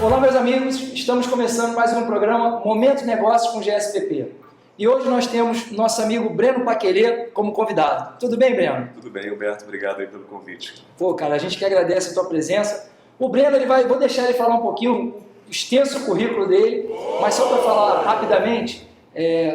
Olá, meus amigos, estamos começando mais um programa Momento Negócios com GSPP. E hoje nós temos nosso amigo Breno Paquelê como convidado. Tudo bem, Breno? Tudo bem, Humberto. Obrigado aí pelo convite. Pô, cara, a gente que agradece a tua presença. O Breno, vou deixar ele falar um pouquinho, o extenso currículo dele, mas só para falar rapidamente,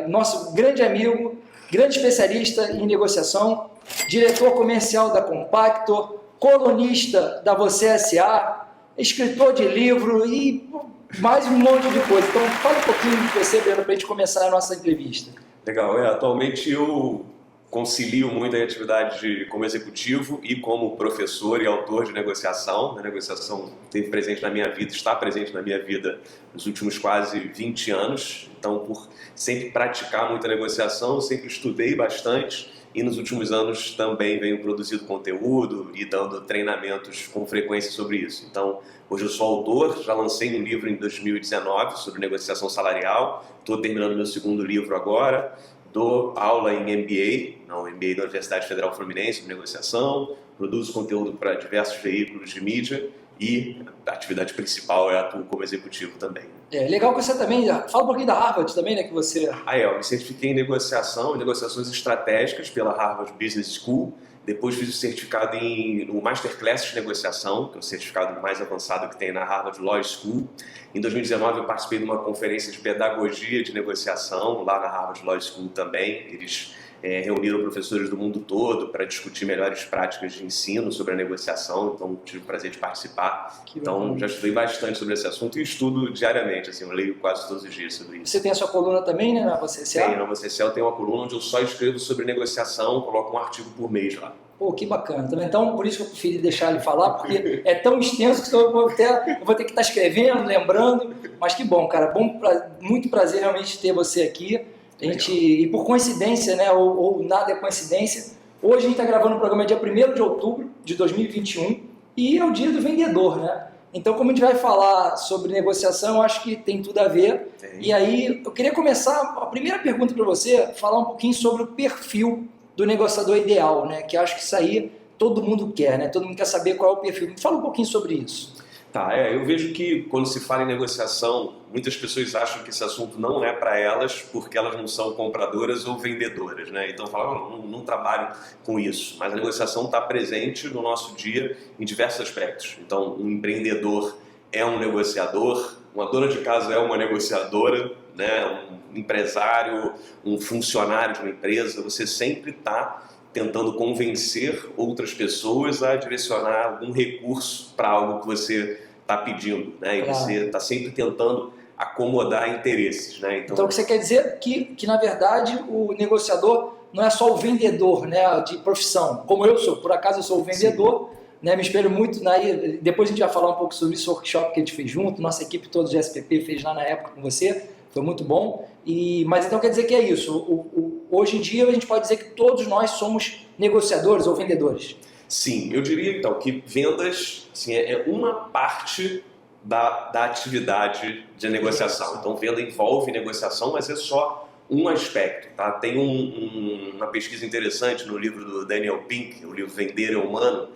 nosso grande amigo, grande especialista em negociação, diretor comercial da Compactor, colunista da Você S.A., escritor de livro e mais um monte de coisa. Então, fala um pouquinho de você, Breno, para a gente começar a nossa entrevista. Legal. Atualmente eu concilio muito a atividade como executivo e como professor e autor de negociação. A negociação esteve presente na minha vida, está presente na minha vida nos últimos quase 20 anos. Então, por sempre praticar muita negociação, eu sempre estudei bastante. E nos últimos anos também venho produzindo conteúdo e dando treinamentos com frequência sobre isso. Então, hoje eu sou autor, já lancei um livro em 2019 sobre negociação salarial, estou terminando meu segundo livro agora, dou aula em MBA, MBA da Universidade Federal Fluminense, de negociação, produzo conteúdo para diversos veículos de mídia e a atividade principal é atuo como executivo também. Legal que você também, fala um pouquinho da Harvard também, né, que você... Eu me certifiquei em negociações estratégicas pela Harvard Business School, depois fiz o certificado no Masterclass de Negociação, que é o certificado mais avançado que tem na Harvard Law School. Em 2019 eu participei de uma conferência de pedagogia de negociação lá na Harvard Law School também. Eles reuniram professores do mundo todo para discutir melhores práticas de ensino sobre a negociação, então tive o prazer de participar. Então já estudei bastante sobre esse assunto e estudo diariamente, assim, eu leio quase todos os dias sobre isso. Você tem a sua coluna também, né, na Você S.A.? Tenho, na Você S.A. eu tenho uma coluna onde eu só escrevo sobre negociação, coloco um artigo por mês lá. Pô, que bacana. Então, por isso que eu preferi deixar ele falar, porque é tão extenso que eu vou ter que estar escrevendo, lembrando, mas que bom, cara, muito prazer realmente ter você aqui. E por coincidência, né, ou nada é coincidência, hoje a gente está gravando o programa dia 1º de outubro de 2021 e é o dia do vendedor, né? Então, como a gente vai falar sobre negociação, eu acho que tem tudo a ver. E aí, eu queria começar, a primeira pergunta para você, falar um pouquinho sobre o perfil do negociador ideal, né? Que acho que isso aí todo mundo quer, né? Todo mundo quer saber qual é o perfil. Me fala um pouquinho sobre isso. Eu vejo que quando se fala em negociação, muitas pessoas acham que esse assunto não é para elas porque elas não são compradoras ou vendedoras, né? Então falam, não trabalho com isso. Mas a negociação está presente no nosso dia em diversos aspectos. Então, um empreendedor é um negociador, uma dona de casa é uma negociadora, né? Um empresário, um funcionário de uma empresa, você sempre está tentando convencer outras pessoas a direcionar algum recurso para algo que você está pedindo, né? E você está sempre tentando acomodar interesses, né? Então, o que você quer dizer que na verdade, o negociador não é só o vendedor, né, de profissão, como eu sou, por acaso eu sou o vendedor, né, me espelho muito, depois a gente vai falar um pouco sobre esse workshop que a gente fez junto, nossa equipe toda de SPP fez lá na época com você, foi muito bom, mas então quer dizer que é isso, hoje em dia a gente pode dizer que todos nós somos negociadores ou vendedores. Sim, eu diria então que vendas assim, é uma parte da atividade de negociação. Então venda envolve negociação, mas é só um aspecto. Tá? Tem uma pesquisa interessante no livro do Daniel Pink, o livro Vender é Humano,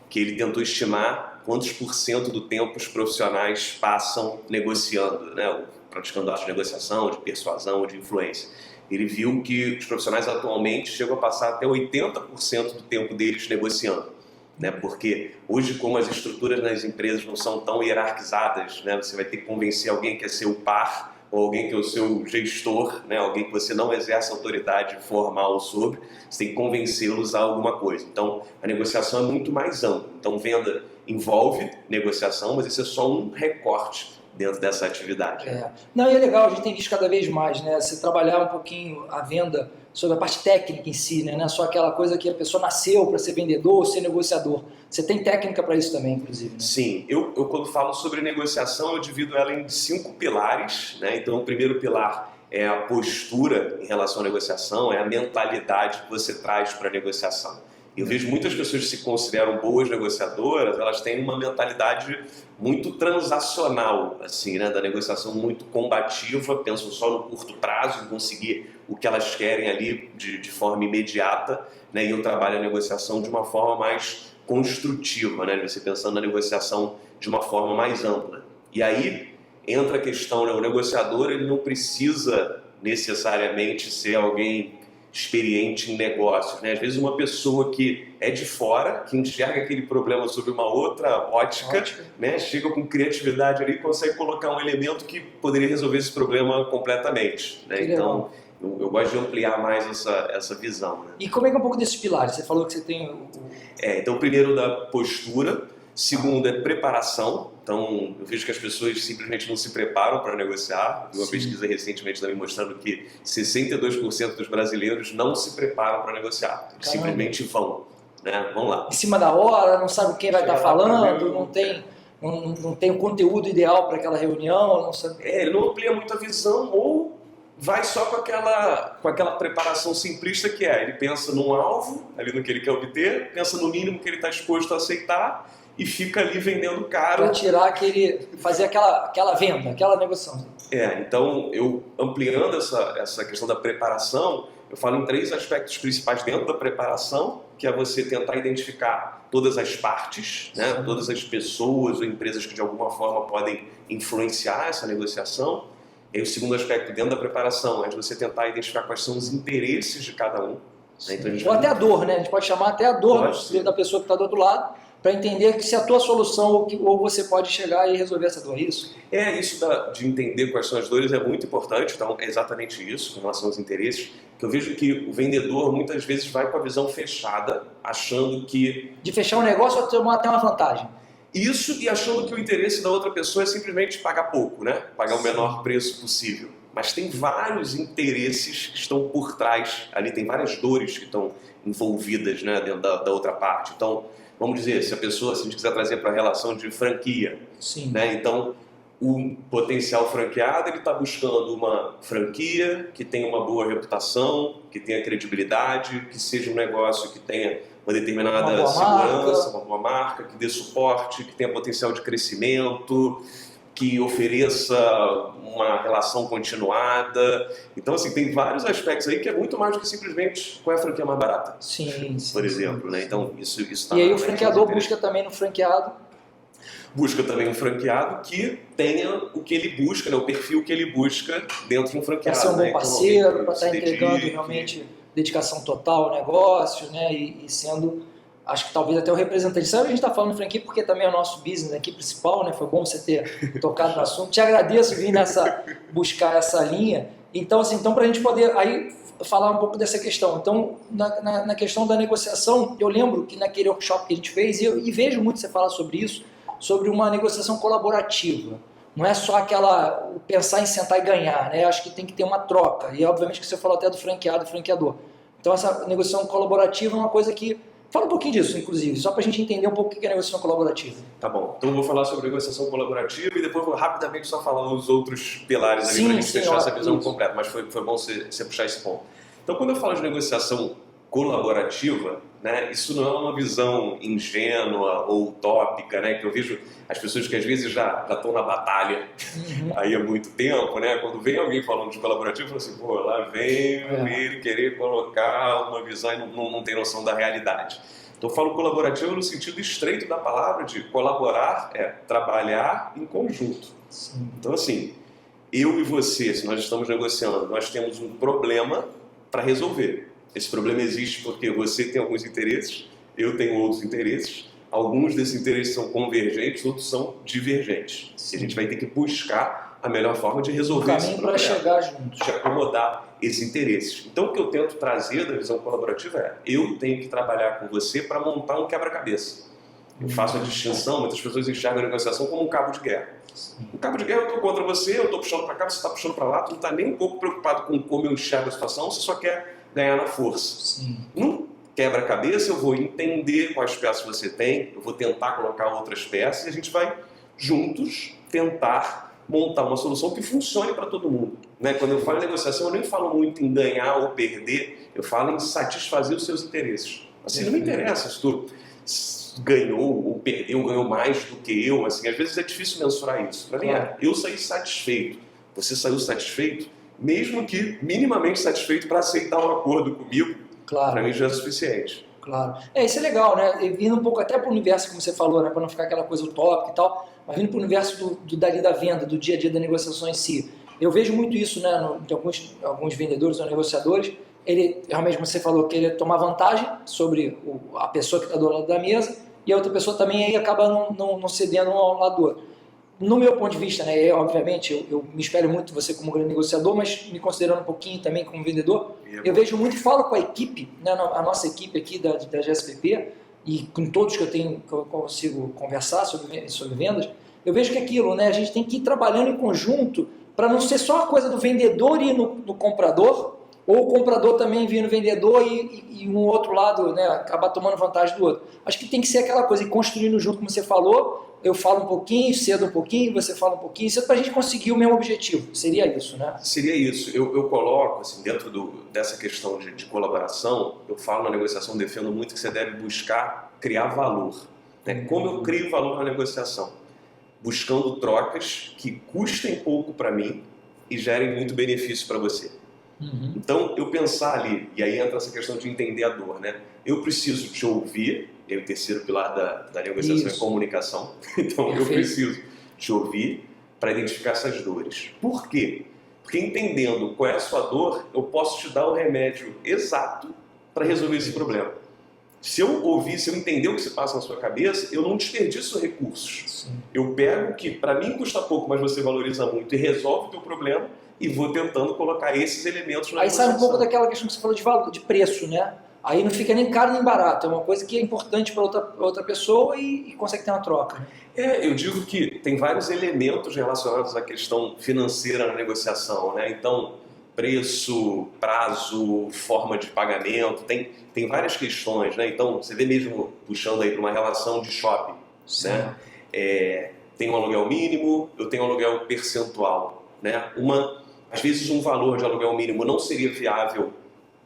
que ele tentou estimar quantos % do tempo os profissionais passam negociando, né? Praticando arte de negociação, de persuasão, de influência. Ele viu que os profissionais atualmente chegam a passar até 80% do tempo deles negociando, né? Porque hoje, como as estruturas nas empresas não são tão hierarquizadas, né? Você vai ter que convencer alguém que é seu par ou alguém que é o seu gestor, né? Alguém que você não exerce autoridade formal sobre, você tem que convencê-los a alguma coisa. Então, a negociação é muito mais ampla. Então, venda envolve negociação, mas isso é só um recorte dentro dessa atividade. Não, e é legal, a gente tem visto cada vez mais, né? Você trabalhar um pouquinho a venda sobre a parte técnica em si, né? Não é só aquela coisa que a pessoa nasceu para ser vendedor ou ser negociador. Você tem técnica para isso também, inclusive, né? Sim, eu quando falo sobre negociação, eu divido ela em 5 pilares, né? Então, o primeiro pilar é a postura em relação à negociação, é a mentalidade que você traz para a negociação. Eu vejo muitas pessoas que se consideram boas negociadoras, elas têm uma mentalidade muito transacional, assim, né, da negociação muito combativa, pensam só no curto prazo, em conseguir o que elas querem ali de forma imediata, né, e eu trabalho a negociação de uma forma mais construtiva, né, você pensando na negociação de uma forma mais ampla. E aí entra a questão, né? O negociador ele não precisa necessariamente ser alguém experiente em negócios, né? Às vezes uma pessoa que é de fora, que enxerga aquele problema sob uma outra ótica, né? Chega com criatividade ali e consegue colocar um elemento que poderia resolver esse problema completamente, né? Então, eu gosto de ampliar mais essa visão, né? E como é que é um pouco desses pilares? Você falou que você tem Então, primeiro da postura, segundo é preparação. Então, eu vejo que as pessoas simplesmente não se preparam para negociar. Vi uma pesquisa recentemente também mostrando que 62% dos brasileiros não se preparam para negociar. Eles simplesmente vão, né? Vão lá. Em cima da hora, não sabe quem vai estar falando, não tem o conteúdo ideal para aquela reunião. Não sabe... Ele não amplia muito a visão ou vai só com aquela preparação simplista que é. Ele pensa num alvo, ali no que ele quer obter, pensa no mínimo que ele está disposto a aceitar e fica ali vendendo caro. Para tirar fazer aquela venda, aquela negociação. Então, eu ampliando essa questão da preparação, eu falo em 3 aspectos principais dentro da preparação, que é você tentar identificar todas as partes, né? Todas as pessoas ou empresas que de alguma forma podem influenciar essa negociação. E aí, o segundo aspecto dentro da preparação é de você tentar identificar quais são os interesses de cada um. Né? Então, ou até a dor, né? A gente pode chamar até a dor da pessoa que está do outro lado, para entender que se a tua solução ou você pode chegar e resolver essa dor, é isso? Isso de entender quais são as dores é muito importante, então é exatamente isso, com relação aos interesses, que eu vejo que o vendedor muitas vezes vai com a visão fechada, achando que... De fechar um negócio ou tomar até uma vantagem. Isso, e achando que o interesse da outra pessoa é simplesmente pagar pouco, né? Pagar o menor preço possível. Mas tem vários interesses que estão por trás, ali tem várias dores que estão envolvidas, né, dentro da outra parte. Então, vamos dizer, se a gente quiser trazer para a relação de franquia, né? Então, o potencial franqueado ele está buscando uma franquia que tenha uma boa reputação, que tenha credibilidade, que seja um negócio que tenha uma determinada segurança, uma boa marca, que dê suporte, que tenha potencial de crescimento, que ofereça uma relação continuada. Então, assim, tem vários aspectos aí que é muito mais do que simplesmente qual é a franquia mais barata. Por exemplo, né? Então, isso tá. E aí o franqueador busca também no franqueado? Busca também um franqueado que tenha o que ele busca, né? O perfil que ele busca dentro de um franqueado. Para ser um bom parceiro, para estar entregando realmente dedicação total ao negócio, né? E sendo, acho que talvez até o representante. Sabe, a gente está falando de franquia porque também é o nosso business aqui principal, né? Foi bom você ter tocado no assunto. Te agradeço vir buscar essa linha. Então, assim, para a gente poder aí falar um pouco dessa questão. Então, na questão da negociação, eu lembro que naquele workshop que a gente fez, e vejo muito você falar sobre isso, sobre uma negociação colaborativa. Não é só o pensar em sentar e ganhar, né? Acho que tem que ter uma troca. E obviamente que você falou até do franqueado e franqueador. Então essa negociação colaborativa é uma coisa que... Fala um pouquinho disso, inclusive, só para a gente entender um pouco o que é negociação colaborativa. Tá bom. Então eu vou falar sobre negociação colaborativa e depois vou rapidamente só falar os outros pilares ali para a gente fechar essa visão completa. Mas foi bom você puxar esse ponto. Então quando eu falo de negociação colaborativa, né, isso não é uma visão ingênua ou utópica, né, que eu vejo as pessoas que às vezes já estão na batalha aí há muito tempo, né, quando vem alguém falando de colaborativo, eu falo assim, pô, lá vem ele querer colocar uma visão e não tem noção da realidade. Então eu falo colaborativo no sentido estreito da palavra, de colaborar é trabalhar em conjunto. Então assim, eu e você, se nós estamos negociando, nós temos um problema para resolver. Esse problema existe porque você tem alguns interesses, eu tenho outros interesses. Alguns desses interesses são convergentes, outros são divergentes. E a gente vai ter que buscar a melhor forma de resolver esse problema. Para chegar juntos. De acomodar esses interesses. Então, o que eu tento trazer da visão colaborativa é: eu tenho que trabalhar com você para montar um quebra-cabeça. Eu faço a distinção, muitas pessoas enxergam a negociação como um cabo de guerra. Um cabo de guerra, eu estou contra você, eu estou puxando para cá, você está puxando para lá, tu não está nem um pouco preocupado com como eu enxergo a situação, você só quer ganhar na força. Num quebra-cabeça eu vou entender quais peças você tem, eu vou tentar colocar outras peças e a gente vai juntos tentar montar uma solução que funcione para todo mundo. Né? Quando eu falo em negociação, eu nem falo muito em ganhar ou perder, eu falo em satisfazer os seus interesses. Assim, não me interessa se tu ganhou ou perdeu, ganhou mais do que eu, assim, às vezes é difícil mensurar isso. Para mim eu saí satisfeito, você saiu satisfeito, mesmo que minimamente satisfeito para aceitar um acordo comigo, para mim já é suficiente. Claro. Isso é legal, né? E vindo um pouco até para o universo, como você falou, né? Para não ficar aquela coisa utópica e tal, mas vindo para o universo dali da venda, do dia a dia da negociação em si. Eu vejo muito isso, né? De alguns vendedores ou negociadores, ele, realmente, como você falou, querer tomar vantagem sobre a pessoa que está do lado da mesa e a outra pessoa também aí acaba não cedendo um ao lado do outro. No meu ponto de vista, né, obviamente, eu me espelho muito você como grande negociador, mas me considerando um pouquinho também como vendedor, eu vejo muito e falo com a equipe, né, a nossa equipe aqui da GSPP, e com todos que eu consigo conversar sobre vendas, eu vejo que aquilo, né, a gente tem que ir trabalhando em conjunto para não ser só a coisa do vendedor ir no comprador, ou o comprador também vir no vendedor e um outro lado, né, acabar tomando vantagem do outro. Acho que tem que ser aquela coisa, e construindo junto, como você falou, eu falo um pouquinho, cedo um pouquinho, você fala um pouquinho, cedo, para a gente conseguir o mesmo objetivo. Seria isso, né? Seria isso. Eu coloco, assim, dentro dessa questão de colaboração, eu falo na negociação, defendo muito que você deve buscar criar valor. Né? Como eu crio valor na negociação? Buscando trocas que custem pouco para mim e gerem muito benefício para você. Então, eu pensar ali, e aí entra essa questão de entender a dor, né? Eu preciso te ouvir, é o terceiro pilar da negociação, é comunicação. Então, eu preciso te ouvir para identificar essas dores. Por quê? Porque entendendo qual é a sua dor, eu posso te dar o remédio exato para resolver esse problema. Se eu ouvir, se eu entender o que se passa na sua cabeça, eu não desperdiço recursos. Sim. Eu pego o que para mim custa pouco, mas você valoriza muito e resolve o teu problema e vou tentando colocar esses elementos na negociação. Aí sai um pouco daquela questão que você falou de valor, de preço, né? Aí não fica nem caro nem barato, é uma coisa que é importante para outra pessoa e consegue ter uma troca. Eu digo que tem vários elementos relacionados à questão financeira na negociação, né? Então, preço, prazo, forma de pagamento, tem várias questões, né? Então, você vê mesmo puxando aí para uma relação de shopping, né? Tem um aluguel mínimo, eu tenho um aluguel percentual, né? Às vezes um valor de aluguel mínimo não seria viável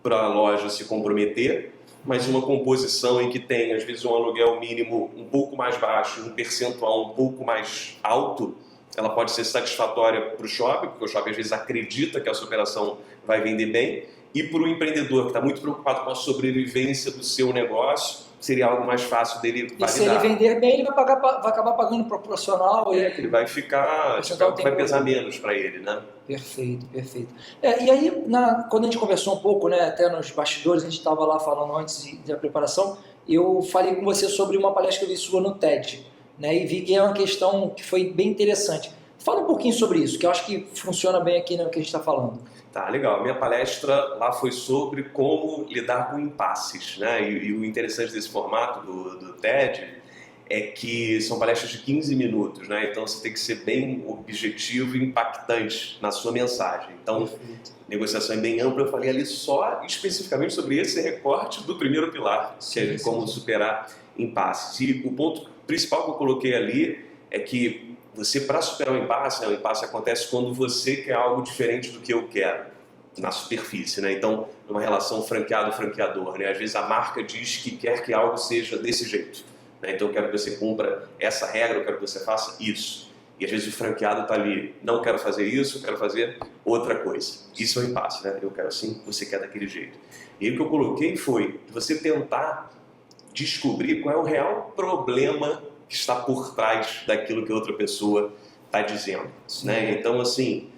para a loja se comprometer, mas uma composição em que tem, às vezes, um aluguel mínimo um pouco mais baixo, um percentual um pouco mais alto, ela pode ser satisfatória para o shopping, porque o shopping às vezes acredita que a sua operação vai vender bem, e para o empreendedor que está muito preocupado com a sobrevivência do seu negócio, seria algo mais fácil dele validar. E se ele vender bem, ele vai acabar pagando proporcional. Ele vai vai pesar menos para ele, né? Perfeito, perfeito. E aí, quando a gente conversou um pouco, né, até nos bastidores, a gente estava lá falando antes da preparação, eu falei com você sobre uma palestra que eu vi sua no TED, né, e vi que é uma questão que foi bem interessante. Fala um pouquinho sobre isso, que eu acho que funciona bem aqui no que a gente está falando. Tá, legal. Minha palestra lá foi sobre como lidar com impasses, né? E o interessante desse formato do TED é que são palestras de 15 minutos, né? Então você tem que ser bem objetivo e impactante na sua mensagem. Então, negociação é bem ampla. Eu falei ali só especificamente sobre esse recorte do primeiro pilar, que é como superar impasses. E o ponto principal que eu coloquei ali é que você, para superar o impasse, né, o impasse acontece quando você quer algo diferente do que eu quero, na superfície, né? Então, numa relação franqueado-franqueador, né? Às vezes a marca diz que quer que algo seja desse jeito, né? Então, eu quero que você cumpra essa regra, eu quero que você faça isso. E às vezes o franqueado está ali, não quero fazer isso, eu quero fazer outra coisa. Isso é o impasse, né? Eu quero assim, você quer daquele jeito. E aí o que eu coloquei foi você tentar descobrir qual é o real problema que está por trás daquilo que a outra pessoa está dizendo, né? Então, assim,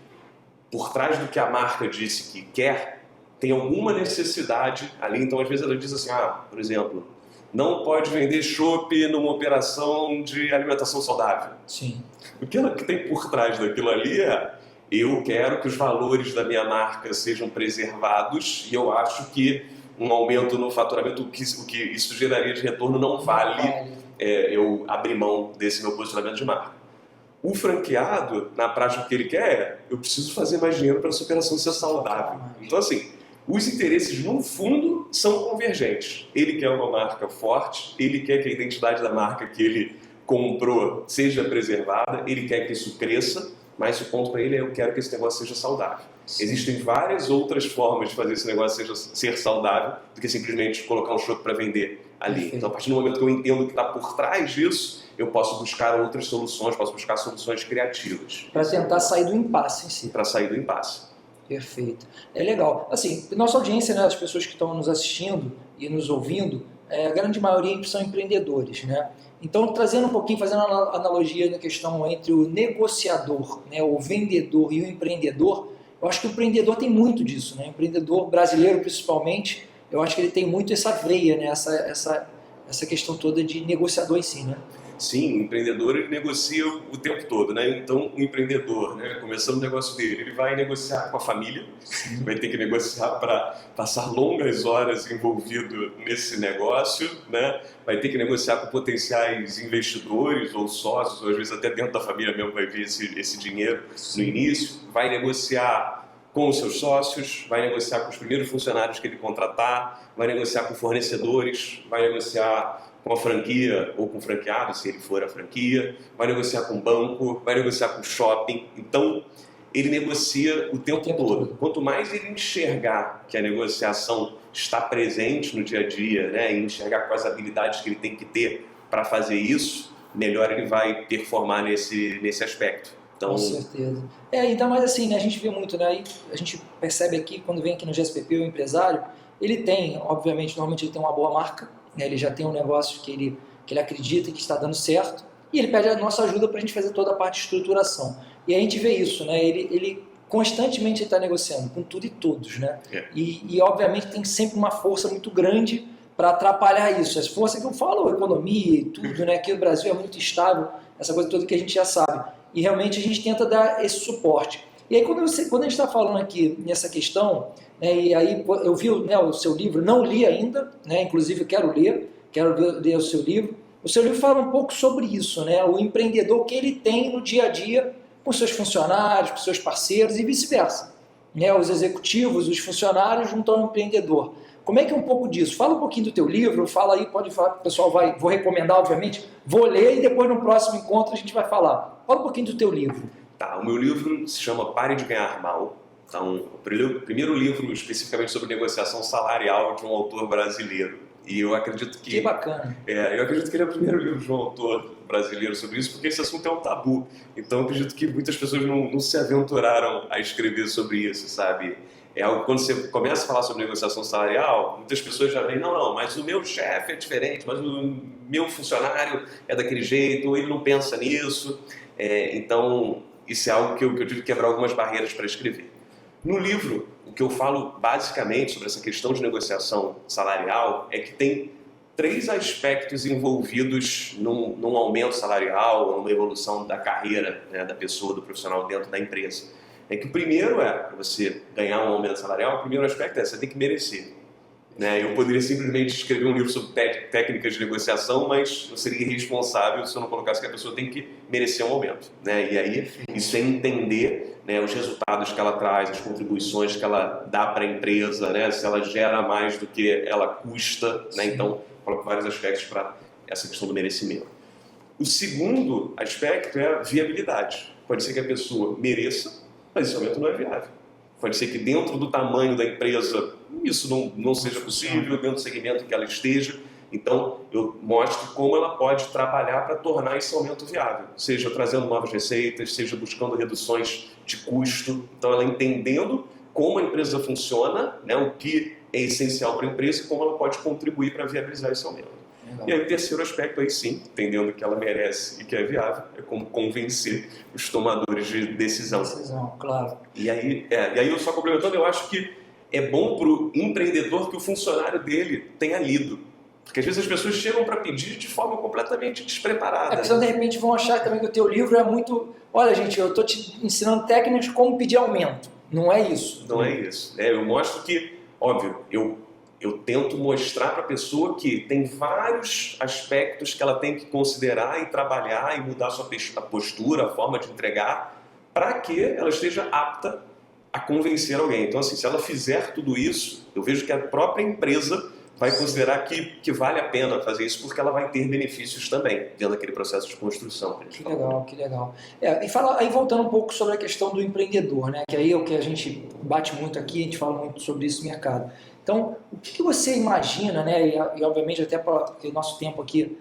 por trás do que a marca disse que quer, tem alguma necessidade ali. Então, às vezes ela diz assim, por exemplo, não pode vender chopp numa operação de alimentação saudável. Sim. O que ela tem por trás daquilo ali é, eu quero que os valores da minha marca sejam preservados e eu acho que um aumento no faturamento, o que isso geraria de retorno não vale eu abrir mão desse meu posicionamento de marca. O franqueado, na prática, o que ele quer é, eu preciso fazer mais dinheiro para essa operação ser saudável. Então, assim, os interesses, no fundo, são convergentes. Ele quer uma marca forte, ele quer que a identidade da marca que ele comprou seja preservada, ele quer que isso cresça, mas o ponto para ele é, eu quero que esse negócio seja saudável. Sim. Existem várias outras formas de fazer esse negócio ser saudável do que simplesmente colocar um chopp para vender ali. Perfeito. Então, a partir do momento que eu entendo o que está por trás disso, eu posso buscar outras soluções, posso buscar soluções criativas. Para tentar sair do impasse em si. Para sair do impasse. Perfeito. É legal. Assim, nossa audiência, né, as pessoas que estão nos assistindo e nos ouvindo, a grande maioria são empreendedores, né? Então, trazendo um pouquinho, fazendo uma analogia na questão entre o negociador, né, o vendedor e o empreendedor, eu acho que o empreendedor tem muito disso, né? O empreendedor brasileiro, principalmente, eu acho que ele tem muito essa veia, né? Essa questão toda de negociador em si, né? Sim, o empreendedor ele negocia o tempo todo, né? Então, o empreendedor, né, começando o negócio dele, ele vai negociar com a família, vai ter que negociar para passar longas horas envolvido nesse negócio, né? Vai ter que negociar com potenciais investidores ou sócios, ou às vezes até dentro da família mesmo vai ver esse dinheiro no início, vai negociar com os seus sócios, vai negociar com os primeiros funcionários que ele contratar, vai negociar com fornecedores, vai negociar com a franquia ou com o franqueado, se ele for a franquia, vai negociar com o banco, vai negociar com o shopping. Então, ele negocia o tempo todo. Quanto mais ele enxergar que a negociação está presente no dia a dia, né, e enxergar quais habilidades que ele tem que ter para fazer isso, melhor ele vai performar nesse aspecto. Então, com certeza. Ainda mais assim, né, a gente vê muito, né, a gente percebe aqui, quando vem aqui no GSPP, o empresário, ele tem, obviamente, normalmente ele tem uma boa marca, né, ele já tem um negócio que ele acredita que está dando certo, e ele pede a nossa ajuda para a gente fazer toda a parte de estruturação. E a gente vê isso, né, ele constantemente está negociando com tudo e todos, né, e obviamente tem sempre uma força muito grande para atrapalhar isso. Essa força que eu falo, economia e tudo, né, aqui no Brasil é muito instável, essa coisa toda que a gente já sabe. E realmente a gente tenta dar esse suporte. E aí quando a gente está falando aqui nessa questão, né, e aí eu vi, né, o seu livro, não li ainda, né, inclusive eu quero ler o seu livro. O seu livro fala um pouco sobre isso, né, o empreendedor que ele tem no dia a dia com seus funcionários, com seus parceiros e vice-versa. Né, os executivos, os funcionários junto ao empreendedor. Como é que é um pouco disso? Fala um pouquinho do teu livro, fala aí, pode falar, o pessoal vou recomendar, obviamente, vou ler e depois no próximo encontro a gente vai falar. Fala um pouquinho do teu livro. Tá, o meu livro se chama Pare de Ganhar Mal. Então, o primeiro livro especificamente sobre negociação salarial de um autor brasileiro. E eu acredito que... Que bacana. Eu acredito que ele é o primeiro livro de um autor brasileiro sobre isso, porque esse assunto é um tabu. Então, eu acredito que muitas pessoas não se aventuraram a escrever sobre isso, sabe? É algo, quando você começa a falar sobre negociação salarial, muitas pessoas já veem, não, mas o meu chefe é diferente, mas o meu funcionário é daquele jeito, ou ele não pensa nisso. Então, isso é algo que eu tive que quebrar algumas barreiras para escrever. No livro, o que eu falo basicamente sobre essa questão de negociação salarial é que tem 3 aspectos envolvidos num aumento salarial ou numa evolução da carreira, né, da pessoa, do profissional dentro da empresa. É que o primeiro para você ganhar um aumento salarial, o primeiro aspecto você tem que merecer. Né? Eu poderia simplesmente escrever um livro sobre técnicas de negociação, mas eu seria irresponsável se eu não colocasse que a pessoa tem que merecer um aumento. Né? E aí, isso é entender, né, os resultados que ela traz, as contribuições que ela dá para a empresa, né, se ela gera mais do que ela custa. Né? Então, coloco vários aspectos para essa questão do merecimento. O segundo aspecto é a viabilidade. Pode ser que a pessoa mereça, mas esse aumento não é viável. Pode ser que dentro do tamanho da empresa isso não seja possível, dentro do segmento que ela esteja. Então, eu mostro como ela pode trabalhar para tornar esse aumento viável, seja trazendo novas receitas, seja buscando reduções de custo. Então, ela entendendo como a empresa funciona, né, o que é essencial para a empresa e como ela pode contribuir para viabilizar esse aumento. E aí o terceiro aspecto aí sim, entendendo que ela merece e que é viável, é como convencer os tomadores de decisão. Claro. E aí eu só complementando, eu acho que é bom para o empreendedor que o funcionário dele tenha lido. Porque às vezes as pessoas chegam para pedir de forma completamente despreparada. Porque senão de repente vão achar também que o teu livro é muito... Olha gente, eu estou te ensinando técnicas de como pedir aumento. Não é isso. Não é isso. Eu mostro que, óbvio, eu tento mostrar para a pessoa que tem vários aspectos que ela tem que considerar e trabalhar e mudar a sua postura, a forma de entregar, para que ela esteja apta a convencer alguém. Então, assim, se ela fizer tudo isso, eu vejo que a própria empresa vai considerar que vale a pena fazer isso, porque ela vai ter benefícios também, dentro daquele processo de construção. Que legal, que legal. Aí voltando um pouco sobre a questão do empreendedor, né? Que aí é o que a gente bate muito aqui, a gente fala muito sobre isso no mercado. Então, o que você imagina, né? E obviamente até porque o nosso tempo aqui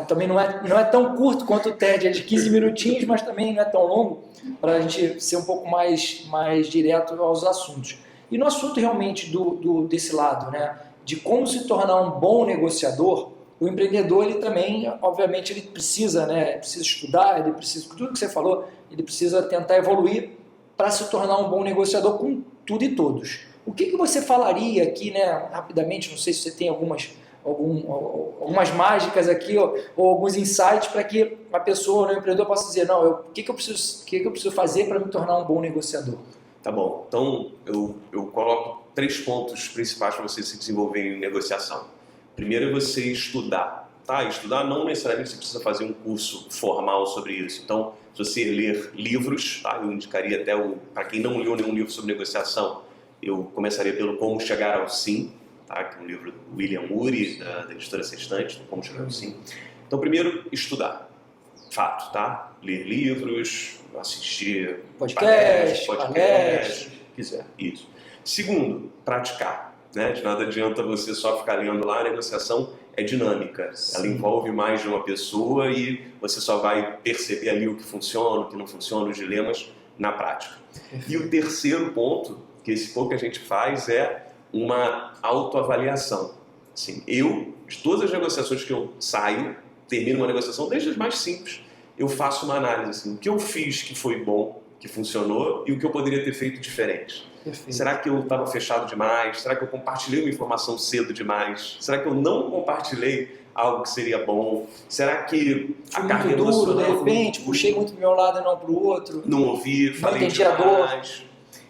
também não é tão curto quanto o TED, é de 15 minutinhos, mas também não é tão longo, para a gente ser um pouco mais direto aos assuntos. E no assunto realmente desse lado, né? de como se tornar um bom negociador, o empreendedor, ele também, obviamente, ele precisa, né, precisa estudar, ele precisa, tudo que você falou, ele precisa tentar evoluir para se tornar um bom negociador com tudo e todos. O que você falaria aqui, né, rapidamente, não sei se você tem algumas mágicas aqui ou alguns insights para que a pessoa, o empreendedor, possa dizer, não, o que eu preciso fazer para me tornar um bom negociador? Tá bom, então eu coloco 3 pontos principais para você se desenvolver em negociação. Primeiro é você estudar, tá? Estudar não necessariamente você precisa fazer um curso formal sobre isso. Então, se você ler livros, tá? Eu indicaria até, para quem não leu nenhum livro sobre negociação, eu começaria pelo Como Chegar ao Sim, tá? Que é um livro do William Ury, da editora Sextante, Como Chegar ao Sim. Então, primeiro, estudar. Fato, tá? Ler livros, assistir podcast, quiser. Isso. Segundo, praticar. Né? De nada adianta você só ficar lendo lá, a negociação é dinâmica. Sim. Ela envolve mais de uma pessoa e você só vai perceber ali o que funciona, o que não funciona, os dilemas na prática. E o terceiro ponto, que esse pouco que a gente faz, é uma autoavaliação. Assim, de todas as negociações que eu saio, termino uma negociação, desde as mais simples, eu faço uma análise. Assim, o que eu fiz que foi bom, que funcionou, e o que eu poderia ter feito diferente. Perfeito. Será que eu estava fechado demais? Será que eu compartilhei uma informação cedo demais? Será que eu não compartilhei algo que seria bom? Será que a carga emocional... de repente, puxei muito do meu lado e não para o outro. Não ouvi, falei demais.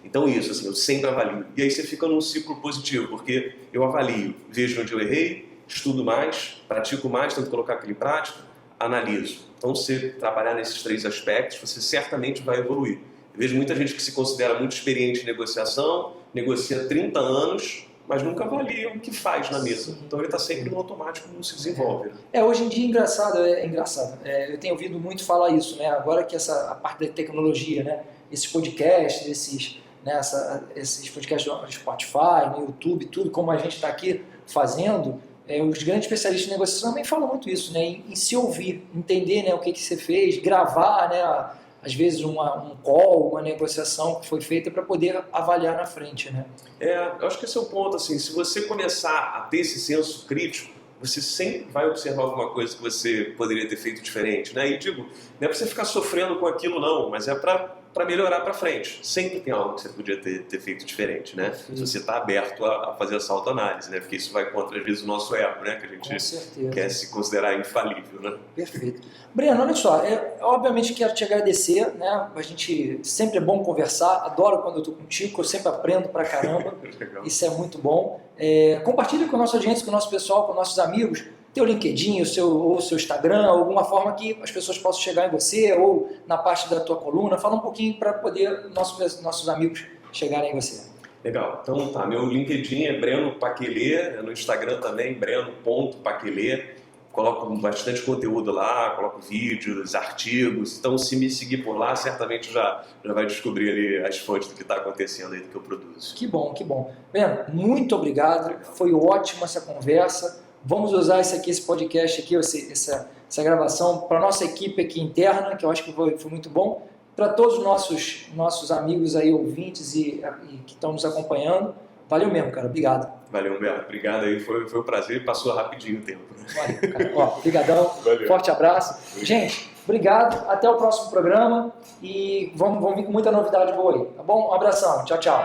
Então isso, assim, eu sempre avalio. E aí você fica num ciclo positivo, porque eu avalio, vejo onde eu errei, estudo mais, pratico mais, tento colocar aquilo em prática, analiso. Então, se trabalhar nesses 3 aspectos, você certamente vai evoluir. Eu vejo muita gente que se considera muito experiente em negociação, negocia 30 anos, mas nunca avalia o que faz na mesa. Então, ele está sempre no automático, não se desenvolve. Hoje em dia é engraçado. Eu tenho ouvido muito falar isso, né? Agora que a parte da tecnologia, né? Esses podcasts, esses podcasts no Spotify, no YouTube, tudo como a gente está aqui fazendo, os grandes especialistas em negociação também falam muito isso, né? Em se ouvir, entender, né, o que você fez, gravar, né, às vezes um call, uma negociação que foi feita para poder avaliar na frente, né? Eu acho que esse é o ponto, assim, se você começar a ter esse senso crítico, você sempre vai observar alguma coisa que você poderia ter feito diferente, né? E digo, não é para você ficar sofrendo com aquilo não, mas é para melhorar para frente. Sempre tem algo que você podia ter feito diferente, né? Se você está aberto a fazer essa autoanálise, né? Porque isso vai contra, às vezes, o nosso ego, né? Que a gente quer se considerar infalível, né? Perfeito. Breno, olha só, obviamente quero te agradecer, né? A gente sempre é bom conversar, adoro quando eu estou contigo, eu sempre aprendo pra caramba. Isso é muito bom. Compartilhe com a nossa audiência, com o nosso pessoal, com nossos amigos, teu LinkedIn, o seu Instagram, alguma forma que as pessoas possam chegar em você ou na parte da tua coluna. Fala um pouquinho para poder nossos amigos chegarem em você. Legal. Então tá, meu LinkedIn é Breno Paquelê, no Instagram também, breno.paquelê. Coloco bastante conteúdo lá, coloco vídeos, artigos. Então, se me seguir por lá, certamente já vai descobrir ali as fontes do que está acontecendo aí, do que eu produzo. Que bom, que bom. Breno, muito obrigado. Foi ótima essa conversa. Vamos usar esse podcast aqui, essa gravação, para a nossa equipe aqui interna, que eu acho que foi muito bom. Para todos os nossos amigos aí, ouvintes e que estão nos acompanhando. Valeu mesmo, cara. Obrigado. Valeu, Humberto. Obrigado aí. Foi um prazer. Passou rapidinho o tempo. Valeu, cara. Obrigadão. Forte abraço. Gente, obrigado. Até o próximo programa. E vamos vir com muita novidade boa aí. Tá bom? Um abração. Tchau, tchau.